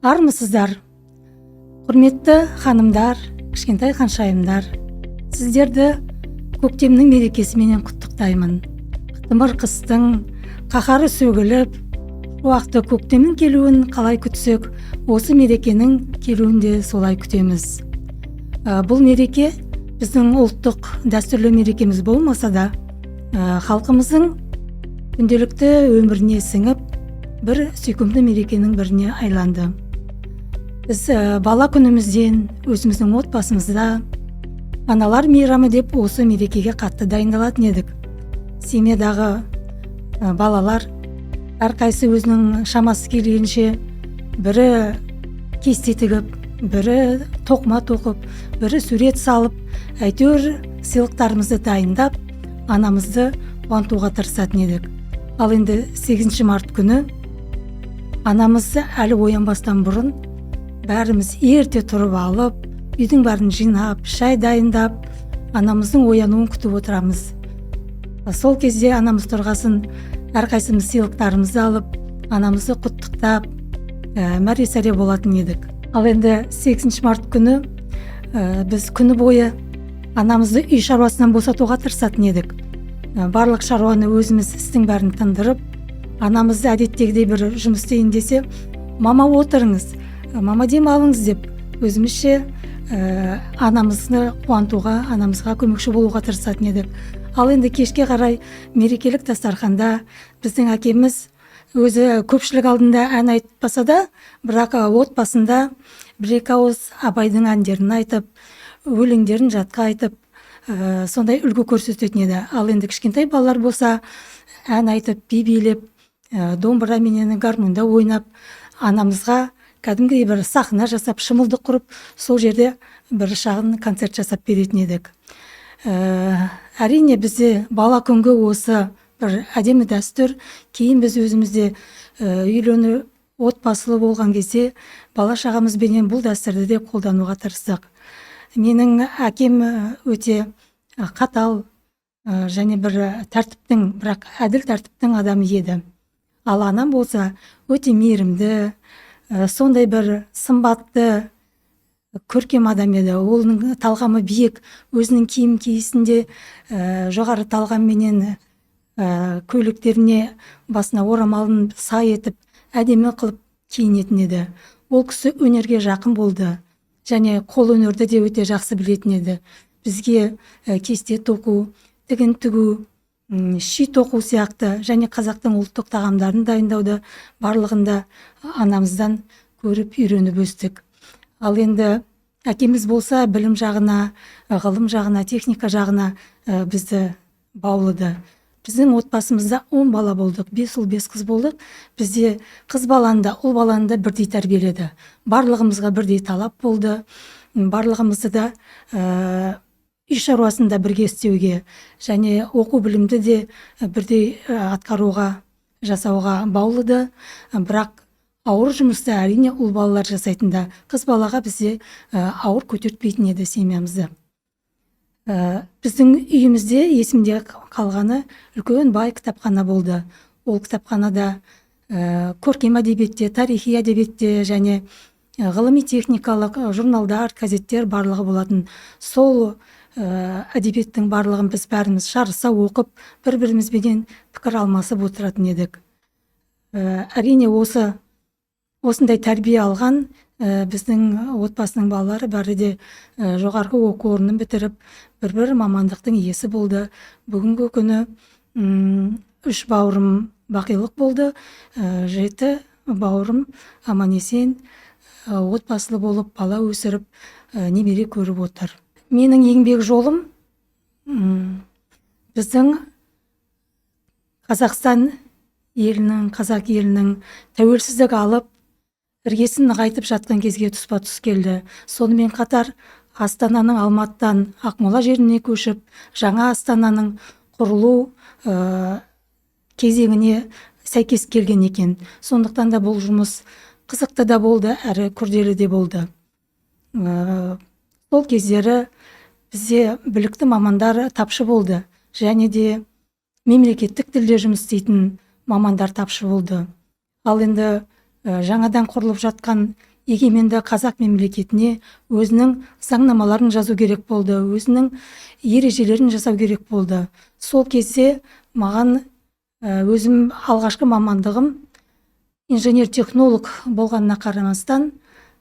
Армысыздар, құрметті ханымдар, кішкентай ханшайымдар. Сіздерді көктемнің мерекесіменен құттықтаймын. Қытымыр қыстың қаһары сөгіліп, уақытты көктемнің келуін қалай күтсек, осы мерекенің келуін де солай күтеміз. Бұл мереке біздің ұлттық дәстүрлі мерекеміз болмаса да, халқымыздың күнделікті өміріне сіңіп, бір сүйкімді мерекенің біріне айланды. Біз бала күнімізден өзіміздің отбасымызда аналар мейрамы деп осы мерекеге қатты дайындалатын едік. Семьядағы балалар әрқайсы өзінің шамасы келгенше бірі кесте тігіп, бірі тоқыма тоқып, бірі сурет салып, әйтеуір сыйлықтарымызды дайындап, анамызды қуантуға тырысатын едік. Ал енді 8 март күні анамызды әлі оянбастан бұрын бәріміз ерте тұрып алып, үйдің бәрін жинап, шай дайындап, анамыздың оянуын күтіп отырамыз. Сол кезде анамыз тұрғасын әрқайсымыз сыйлықтарымызды алып, анамызды құттықтап, мәре-сәре болатын едік. Ал енді 8 март күні біз күні бойы анамызды үй шаруасынан босатуға тырысатын едік. Барлық шаруаны өзіміз істің бәрін тындырып, анамызды әдеттегідей бір жұмыс істейін десе, мама отырыңыз, мама демалыңыз деп, өзімізше анамызды қуантуға, анамызға көмекші болуға тырысатын едік. Ал енді кешке қарай мерекелік дастарханда біздің әкеміз өзі көпшілік алдында ән айтпаса да, бірақ отбасында бір-екі ауыз Абайдың әндерін айтып, өлеңдерін жатқа айтып, сондай үлгі көрсететін еді. Ал енді кішкентай балалар болса, ән айтып, би билеп, домбыра менен гармонда ойнап, анамызға кәдімгідей бір сахна жасап, шымылдық құрып, сол жерде бір шағын концерт жасап беретін едік. Әрине бізде бала күнгі осы бір әдемі дәстүр, кейін біз өзімізде үйленіп, отбасылы болған кезде бала шағамызбенен бұл дәстүрді де қолдануға тырыстық. Менің әкем өте қатал және бір тәртіптің, бірақ әділ тәртіптің адамы еді. Ал анам болса өте мейірімді, сондай бір сымбатты, көркем адам еді. Оның талғамы биік, өзінің киім киісінде жоғары талғамменен көйлектеріне басына орамалын сай етіп, әдемі қылып киінетін еді. Ол кісі өнерге жақын болды, және қол өнерді де өте жақсы білетін еді. Бізге кесте тоқу, тігін тігу, ши тоқу сияқты, және қазақтың ұлттық тағамдарын дайындауды барлығында анамыздан көріп үйреніп өстік. Ал енді әкеміз болса білім жағына, ғылым жағына, техника жағына бізді баулыды. Біздің отбасымызда 10 бала болдық, 5 ұл 5 қыз болдық. Бізде қыз баланы да, ұл баланы да бірдей тәрбиеледі. Барлығымызға бірдей талап болды. Барлығымызды да үй шаруасында бірге істеуге, және оқу білімді де бірдей атқаруға, жасауға баулыды. Бірақ ауыр жұмысты әрине ұл балалар жасайтында, қыз балаға бізде ауыр көтертпейтін еді семьямызды. Біздің үйімізде есімде қалғаны үлкен бай кітапхана болды. Ол кітапханада көркем әдебиетте, тарихи әдебиетте және ғылыми техникалық журналдар, газеттер барлығы болатын. Сол әдебиеттің барлығын біз бәріміз жарыса оқып, бір-бірімізбен пікір алмасып отыратын едік. Әрине осындай тәрбие алған біздің отбасының балалары бәрі де жоғарғы оқу орнын бітіріп, бір мамандықтың иесі болды. Бүгінгі күні 3 бауырым бақилық болды, 7 бауырым аман-есен отбасылы болып, бала өсіріп, немере көріп отыр. Менің еңбек жолым біздің Қазақстан елінің, қазақ елінің тәуелсіздік алып, іргесін нығайтып жатқан кезге тұспа-тұс келді. Сонымен қатар Астананың Алматыдан Ақмола жеріне көшіп, жаңа Астананың құрылу кезеңіне сәйкес келген екен. Сондықтан да бұл жұмыс қызықты да болды, әрі күрделі де болды. Сол кездері бізде білікті мамандар тапшы болды, және де мемлекеттік тілде жұмыс істейтін мамандар тапшы болды. Ал енді жаңадан құрылып жатқан егеменді қазақ мемлекетіне өзінің заңнамаларын жазу керек болды, өзінің ережелерін жасау керек болды. Сол кезде маған өзім алғашқы мамандығым инженер-технолог болғанына қарамастан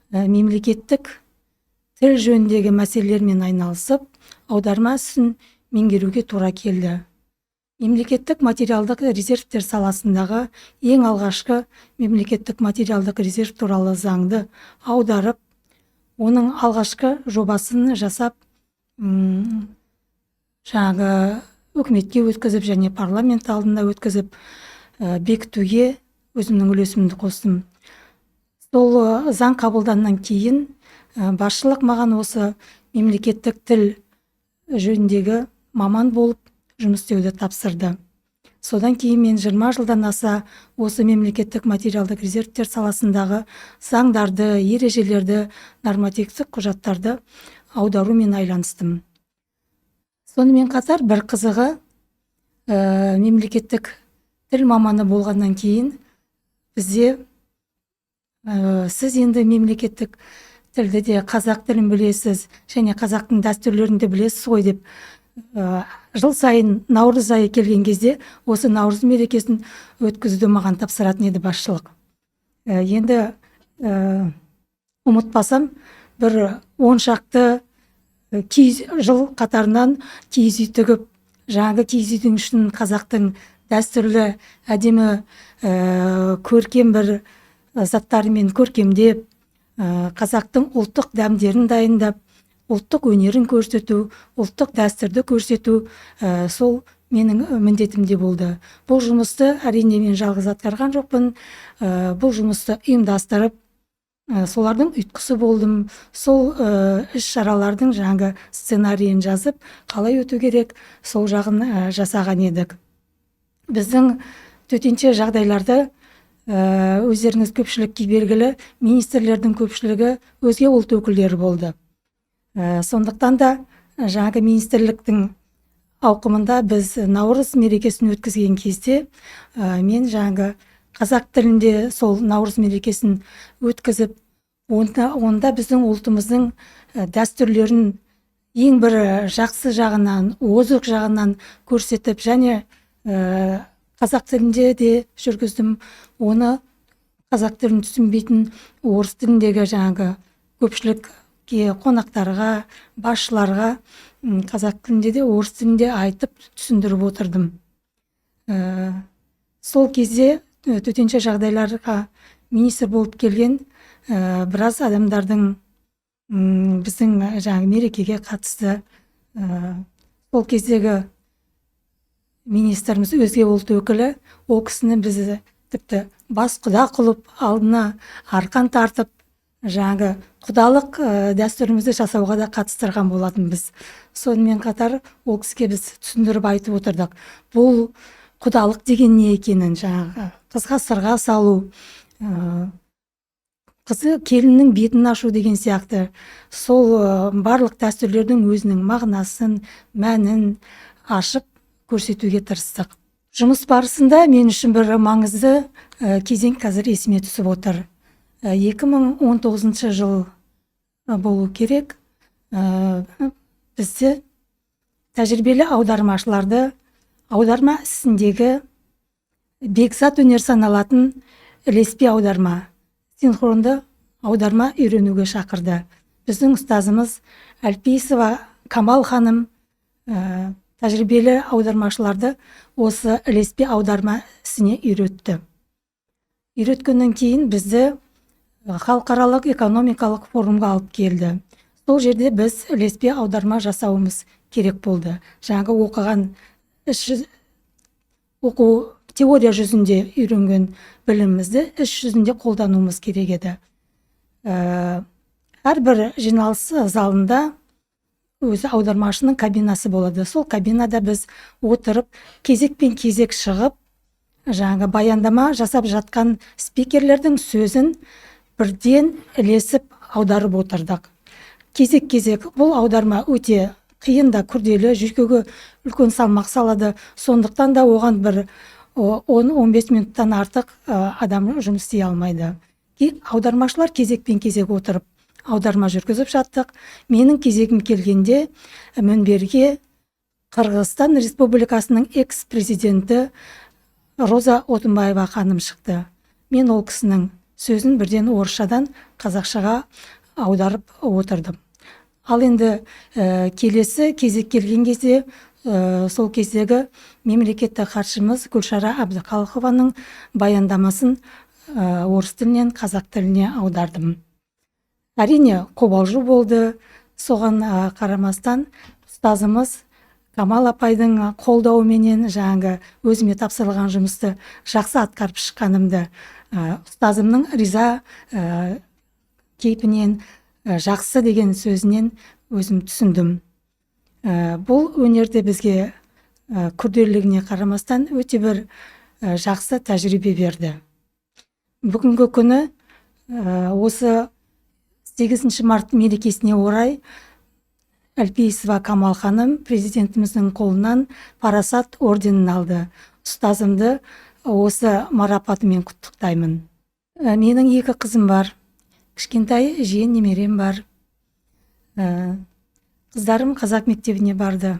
мемлекеттік тіл жөніндегі мәселелермен айналысып, аударма ісін меңгеруге тура келді. Мемлекеттік материалдық резервтер саласындағы ең алғашқы мемлекеттік материалдық резерв туралы заңды аударып, оның алғашқы жобасын жасап, жаңағы үкіметке өткізіп және парламент алдында өткізіп бекітуге өзімнің үлесімді қостым. Сол заң қабылданнан кейін басшылық маған осы мемлекеттік тіл жөніндегі маман болып жұмыс істеуді тапсырды. Содан кейін мен 20 жылдан аса осы мемлекеттік материалдық резервтер саласындағы заңдарды, ережелерді, нормативтік құжаттарды аударумен айланыстым. Сонымен қатар бір қызығы, мемлекеттік тіл маманы болғаннан кейін бізде сіз енді мемлекеттік тілді де, қазақ тілін білесіз және қазақтың дәстүрлерін де білесіз ғой деп жыл сайын наурыз айы келген кезде осы наурыз мерекесін өткізуді маған тапсыратын еді басшылық. Енді ұмытпасам, бір 10 шақты жыл қатарынан киіз үй тігіп, жаңағы киіз үйдің үшін қазақтың дәстүрлі әдемі көркем бір заттарымен көркемдеп, қазақтың ұлттық дәмдерін дайындап, ұлттық өнерін көрсету, ұлттық дәстүрді көрсету сол менің міндетімде болды. Бұл жұмысты әрине мен жалғыз атқарған жоқпын. Бұл жұмысты ұйымдастырып, солардың ұйытқысы болдым. Сол іс-шаралардың жаңағы сценарийін жазып, қалай өту керек, сол жағын жасаған едік. Біздің төтенше жағдайларды өздеріңіз көпшілікке белгілі, министрлердің көпшілігі өзге ұлт өкілдері болды. Сондықтан да жаңағы министрліктің ауқымында біз наурыз мерекесін өткізген кезде мен жаңағы қазақ тілінде сол наурыз мерекесін өткізіп, онда біздің ұлтымыздың дәстүрлерін ең бір жақсы жағынан, озық жағынан көрсетіп, және қазақ тілінде де жүргіздім. Оны қазақ тілін түсінбейтін орыс тіліндегі жаңағы көпшілік қонақтарға, басшыларға қазақ тілінде де, орыс тілінде айтып түсіндіріп отырдым. Сол кезде төтенше жағдайларға министр болып келген біраз адамдардың біздің жаңағы мерекеге қатысты. Сол кездегі министріміз өзге ұлт өкілі, ол кісіні бізді тіпті бас құда қылып, алдына арқан тартып, жаңағы құдалық дәстүрімізді жасауға да қатыстырған болатын біз. Сонымен қатар ол кісіге біз түсіндіріп айтып отырдық. Бұл құдалық деген не екенін, жаңағы қызға сырға салу, қызы келіннің бетін ашу деген сияқты, сол барлық дәстүрлердің өзінің мағынасын, мәнін ашып көрсетуге тырыстық. Жұмыс барысында мен үшін бір маңызды кезең қазір есіме түсіп отыр. 2019 жыл болу керек. Бізді тәжірибелі аудармашыларды аударма ісіндегі бекзат өнер саналатын ілеспе аударма, синхронды аударма үйренуге шақырды. Біздің ұстазымыз Әлпейісова Камал ханым тәжірибелі аудармашыларды осы ілеспе аударма ісіне үйретті. Үйреткеннен кейін бізді халықаралық экономикалық форумға алып келді. Сол жерде біз ілеспе аударма жасауымыз керек болды. Жаңағы оқыған оқу теория жүзінде үйренген білімімізді іс жүзінде қолдануымыз керек еді. Әрбір жиналыс залында өзі аудармашының кабинасы болады. Сол кабинада біз отырып, кезекпен кезек шығып, жаңағы баяндама жасап жатқан спикерлердің сөзін бірден ілесіп аударып отырдық. Кезек-кезек бұл аударма өте қиын да күрделі, жүйкеге үлкен салмақ салады. Сондықтан да оған бір 10-15 минуттан артық адам жұмыс істей алмайды. аудармашылар кезекпен кезек отырып аударма жүргізіп жаттық. Менің кезегім келгенде мінберге Қырғызстан Республикасының экс-президенті Роза Отынбаева ханым шықты. Мен ол кісінің сөзін бірден орысшадан қазақшаға аударып отырдым. Ал енді келесі кезек келген кезде сол кездегі мемлекеттік хатшымыз Гүлшара Әбдіқалықованың баяндамасын орыс тілінен қазақ тіліне аудардым. Әрине қобалжу болды. Соған қарамастан ұстазымыз Камал апайдың қолдауыменен жаңағы өзіме тапсырылған жұмысты жақсы атқарып шыққанымды ұстазымның риза кейпінен, жақсы деген сөзінен өзім түсіндім. Бұл өнерде бізге күрделілігіне қарамастан өте бір жақсы тәжірибе берді. Бүгінгі күні осы 8 март мерекесіне орай Әлпейісова Камал ханым президентіміздің қолынан парасат орденін алды. Ұстазымды осы марапатымен құттықтаймын. Менің 2 қызым бар, кішкентай жиен немерем бар. Қыздарым қазақ мектебіне барды.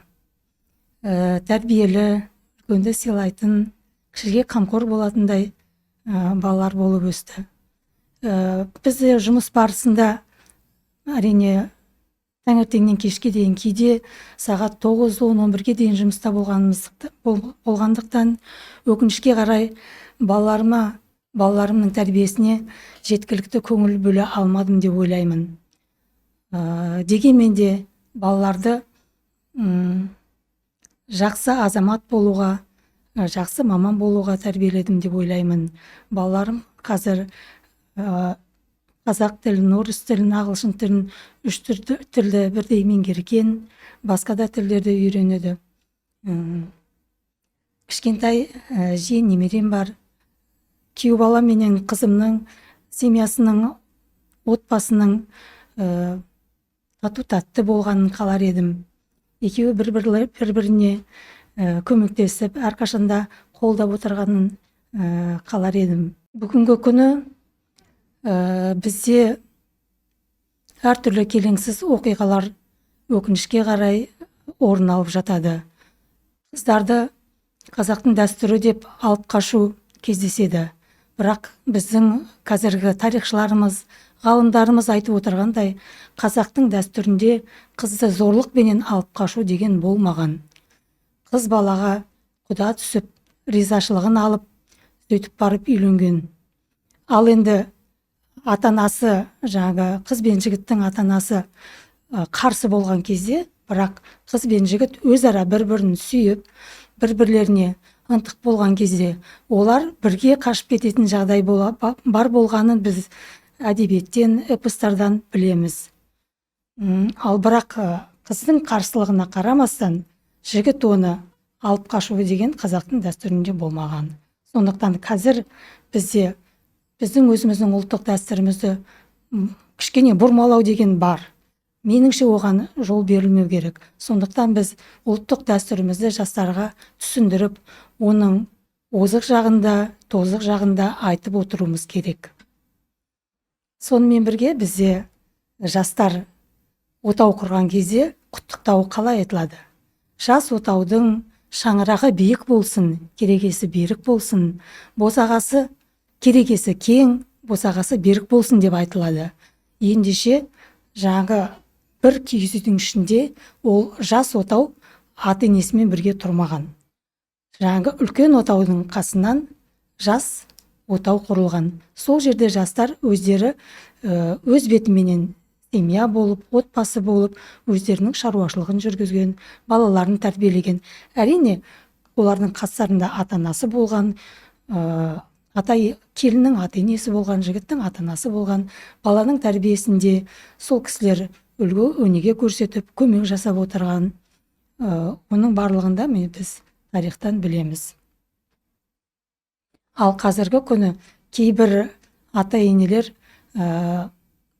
Тәрбиелі, үлкенді сыйлайтын, кішіге қамқор болатындай балалар болып өсті. Біз жұмыс барысында әрине таңертеңнен кешке дейін, кейде сағат 9-10-11-ге дейін жұмыста болғандықтан өкінішке қарай балаларымның тәрбиесіне жеткілікті көңіл бөле алмадым деп ойлаймын. Дегенмен де балаларды жақсы азамат болуға, жақсы маман болуға тәрбиеледім деп ойлаймын. Балаларым қазір қазақ тілін, орыс тілін, ағылшын тілін, 3 тілді бірдей меңгерген, басқа да тілдерді үйренеді. Кішкентай жиен немерем бар. Күйеу балам менен қызымның семьясының, отбасының тату-тәтті болғанын қалар едім. Екеуі бір-біріне көмектесіп, әрқашанда қолдап отырғанын қалар едім. Бүгінгі күні бізде әртүрлі келеңсіз оқиғалар өкінішке қарай орын алып жатады. Қыздарды қазақтың дәстүрі деп алып қашу кездеседі. Бірақ біздің қазіргі тарихшыларымыз, ғалымдарымыз айтып отырғандай, қазақтың дәстүрінде қызды зорлықпенен алып қашу деген болмаған. Қыз балаға құда түсіп, ризашылығын алып, сөйтіп барып үйленген. Ал енді атанасы, жаңағы қыз бен жігіттің атанасы қарсы болған кезде, бірақ қыз бен жігіт өзара бір-бірін сүйіп, бір-бірлеріне ынтық болған кезде, олар бірге қашып кететін жағдай бар болғанын біз әдебиеттен, эпостардан білеміз. Ал бірақ қыздың қарсылығына қарамастан, жігіт оны алып қашу деген қазақтың дәстүрінде болмаған. Сондықтан қазір біздің өзіміздің ұлттық дәстүрімізді кішкене бұрмалау деген бар. Меніңше оған жол берілмеу керек. Сондықтан біз ұлттық дәстүрімізді жастарға түсіндіріп, оның озық жағында, тозық жағында айтып отыруымыз керек. Сонымен бірге бізде жастар отау құрған кезде құттықтау қалай айтылады? Жас отаудың шаңырағы биік болсын, керегесі берік болсын, босағасы керегесі кең, босағасы берік болсын деп айтылады. Ендеше жаңағы бір киіз үйдің ішінде ол жас отау ата-енесімен бірге тұрмаған. Жаңағы үлкен отаудың қасынан жас отау құрылған. Сол жерде жастар өздері өз бетіменен семья болып, отбасы болып, өздерінің шаруашылығын жүргізген, балаларын тәрбиелеген. Әрине, олардың қастарында ата-анасы болған, келіннің ата-енесі болған, жігіттің ата-анасы болған, баланың тәрбиесінде сол кісілер үлгі өнеге көрсетіп, көмек жасап отырған. Оның барлығында біз тарихтан білеміз. Ал қазіргі күні кейбір ата-енелер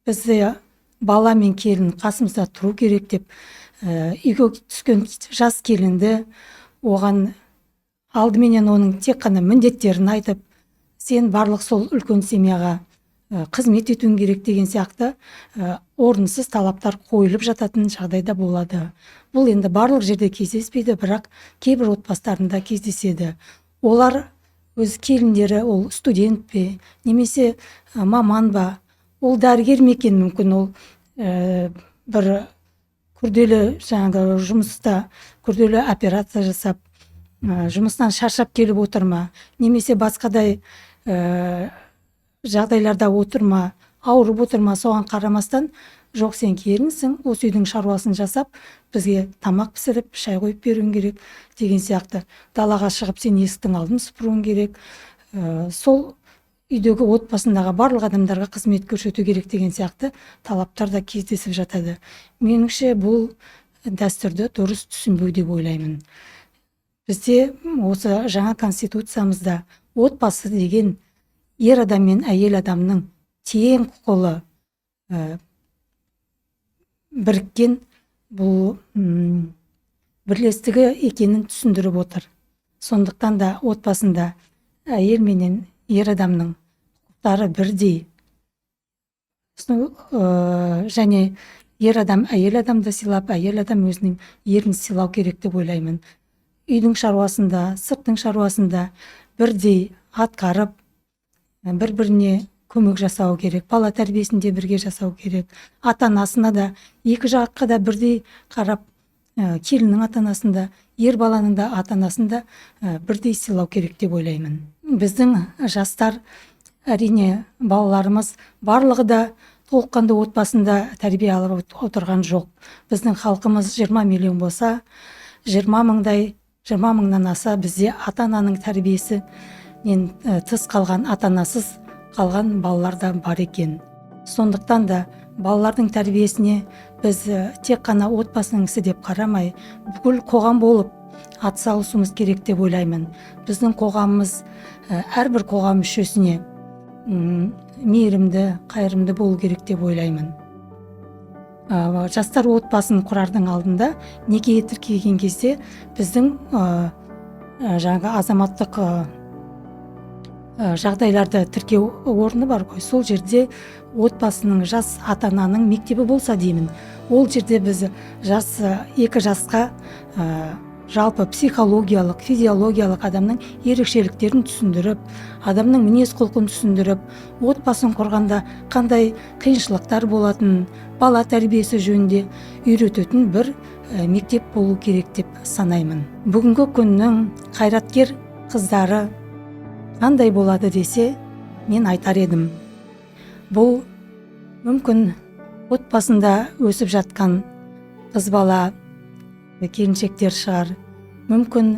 бізде бала мен келін қасымызда тұру керек деп, үйге түскен жас келінді оған алдыменен оның тек қана міндеттерін айтып, сен барлық сол үлкен семьяға қызмет етуің керек деген сияқты орынсыз талаптар қойылып жататын жағдайда болады. Бұл енді барлық жерде кездеспейді, бірақ кейбір отбасыларында кездеседі. Олар өз келіндері ол студент пе, немесе маман ба, ол дәрігер ме екен, мүмкін ол бір күрделі жаңағы жұмыста күрделі операция жасап, жұмыстан шаршап келіп отыр ма, немесе басқадай жағдайларда отыр ма, ауырып отыр ма, соған қарамастан, жоқ сен келінсің, осы үйдің шаруасын жасап, бізге тамақ пісіріп, шай қойып беруің керек деген сияқты. Далаға шығып сен есіктің алдын сыпыруың керек. Сол үйдегі отбасындағы барлық адамдарға қызмет көрсету керек деген сияқты талаптар да кездесіп жатады. Меніңше бұл дәстүрді дұрыс түсінбеу деп ойлаймын. Бізде осы жаңа конституциямызда отбасы деген ер адам мен әйел адамның тең құқылы біріккен бұл бірлестігі екенін түсіндіріп отыр. Сондықтан да отбасында әйел менен ер адамның құқықтары бірдей, және ер адам әйел адамды сыйлап, әйел адам өзінің ерін сыйлау керек деп ойлаймын. Үйдің шаруасында, сырттың шаруасында бірдей атқарып, бір-біріне көмек жасау керек, бала тәрбиесінде бірге жасау керек. Ата-анасына да екі жаққа да бірдей қарап, келіннің ата-анасында, ер баланың да ата-анасында бірдей сыйлау керек деп ойлаймын. Біздің жастар, әрине балаларымыз барлығы да толыққанды отбасында тәрбие алып отырған жоқ. Біздің халқымыз 20 миллион болса, 20 мыңнан аса бізде ата-ананың тәрбиесі мен тыс қалған, ата-анасыз қалған балалар да бар екен. Сондықтан да балалардың тәрбиесіне біз тек қана отбасының ісі деп қарамай, бүкіл қоғам болып атсалысуымыз керек деп ойлаймын. Біздің қоғамымыз әрбір қоғам мүшесіне мейірімді, қайырымды болу керек деп ойлаймын. Жастар отбасын құрардың алдында некеге тіркеген кезде біздің жаңағы азаматтық жағдайларды тіркеу орны бар ғой. Сол жерде отбасының, жас ата-ананың мектебі болса деймін. Ол жерде біз екі жасқа жалпы психологиялық, физиологиялық адамның ерекшеліктерін түсіндіріп, адамның мінез құлқын түсіндіріп, отбасын құрғанда қандай қиыншылықтар болатын, бала тәрбиесі жөнінде үйрететін бір мектеп болу керек деп санаймын. Бүгінгі күннің қайраткер қыздары қандай болады десе, мен айтар едім. Бұл мүмкін отбасында өсіп жатқан қыз бала, келіншектер шығар, мүмкін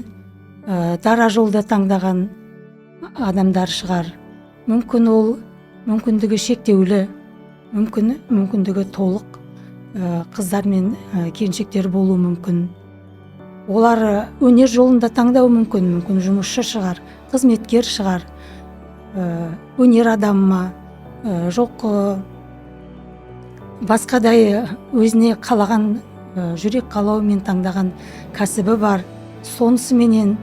дара жолда таңдаған адамдар шығар, мүмкін ол мүмкіндігі шектеулі, мүмкіндігі толық қыздар мен келіншектер болуы мүмкін. Олар өнер жолында таңдау мүмкін жұмысшы шығар, қызметкер шығар, өнер адамы ма, жоқ басқадай өзіне қалаған, жүрек қалауымен таңдаған кәсібі бар. Сонысыменен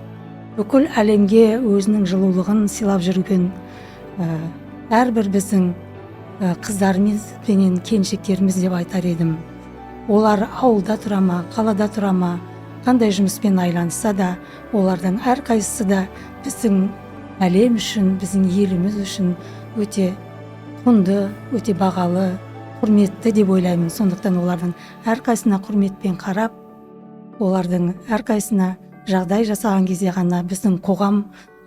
бүкіл әлемге өзінің жылулығын сыйлап жүрген әрбір біздің қыздарымыз бенен келіншектеріміз деп айтар едім. Олар ауылда тұра ма, қалада тұра ма, қандай жұмыспен айланса да, олардың әрқайсысы да біздің әлем үшін, біздің еліміз үшін өте құнды, өте бағалы, құрметті деп ойлаймын. Сондықтан олардың әрқайсына құрметпен қарап, олардың әрқайсына жағдай жасаған кезде ғана біздің қоғам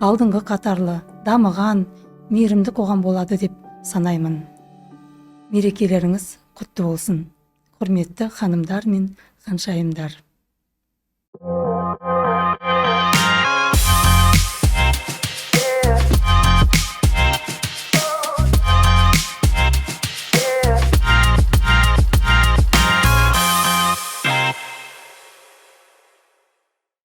алдыңғы қатарлы, дамыған, мейірімді қоғам болады деп санаймын. Мерекелеріңіз құтты болсын, құрметті ханымдар мен ханшайымдар.